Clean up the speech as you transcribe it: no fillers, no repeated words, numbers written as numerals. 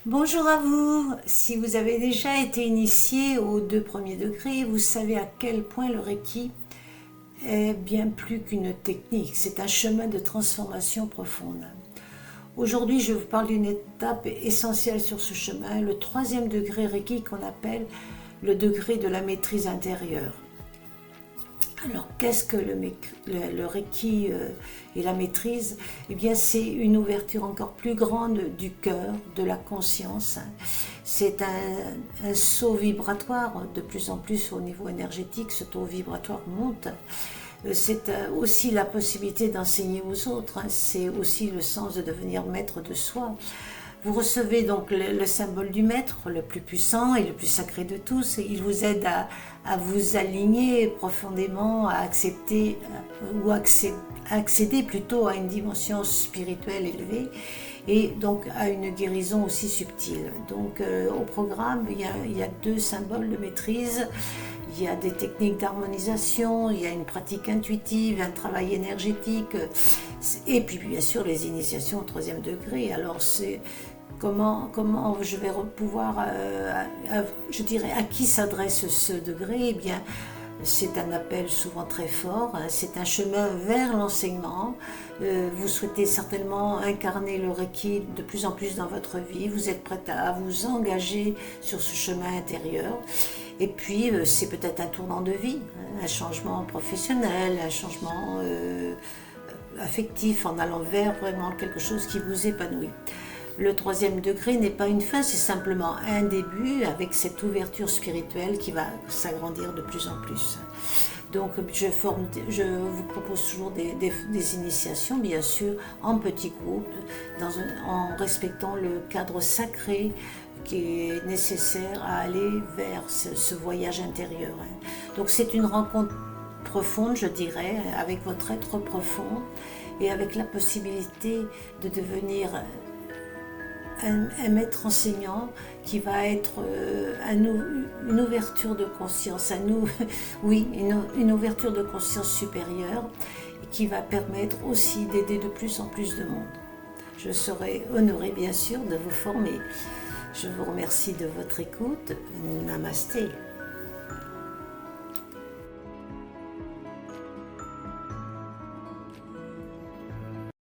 Bonjour à vous. Si vous avez déjà été initié aux deux premiers degrés, vous savez à quel point le Reiki est bien plus qu'une technique. C'est un chemin de transformation profonde. Aujourd'hui, je vous parle d'une étape essentielle sur ce chemin, le troisième degré Reiki qu'on appelle le degré de la maîtrise intérieure. Alors, qu'est-ce que le Reiki et la maîtrise? Eh bien, c'est une ouverture encore plus grande du cœur, de la conscience. C'est un saut vibratoire, de plus en plus au niveau énergétique, ce taux vibratoire monte. C'est aussi la possibilité d'enseigner aux autres, c'est aussi le sens de devenir maître de soi. Vous recevez donc le symbole du maître, le plus puissant et le plus sacré de tous. Il vous aide à vous aligner profondément, à accepter ou accéder plutôt à une dimension spirituelle élevée et donc à une guérison aussi subtile. Donc au programme, il y a deux symboles de maîtrise. Il y a des techniques d'harmonisation, il y a une pratique intuitive, un travail énergétique, et puis bien sûr les initiations au troisième degré. Alors c'est comment je vais pouvoir, je dirais, à qui s'adresse ce degré? Eh bien, c'est un appel souvent très fort, c'est un chemin vers l'enseignement. Vous souhaitez certainement incarner le Reiki de plus en plus dans votre vie, vous êtes prête à vous engager sur ce chemin intérieur. Et puis, c'est peut-être un tournant de vie, un changement professionnel, un changement affectif en allant vers vraiment quelque chose qui vous épanouit. Le troisième degré n'est pas une fin, c'est simplement un début avec cette ouverture spirituelle qui va s'agrandir de plus en plus. Donc je vous propose toujours des initiations, bien sûr, en petits groupes, en respectant le cadre sacré qui est nécessaire à aller vers ce voyage intérieur. Donc c'est une rencontre profonde, je dirais, avec votre être profond et avec la possibilité de devenir un maître enseignant qui va être une ouverture de conscience, oui, une ouverture de conscience supérieure et qui va permettre aussi d'aider de plus en plus de monde. Je serai honorée bien sûr de vous former. Je vous remercie de votre écoute. Namasté.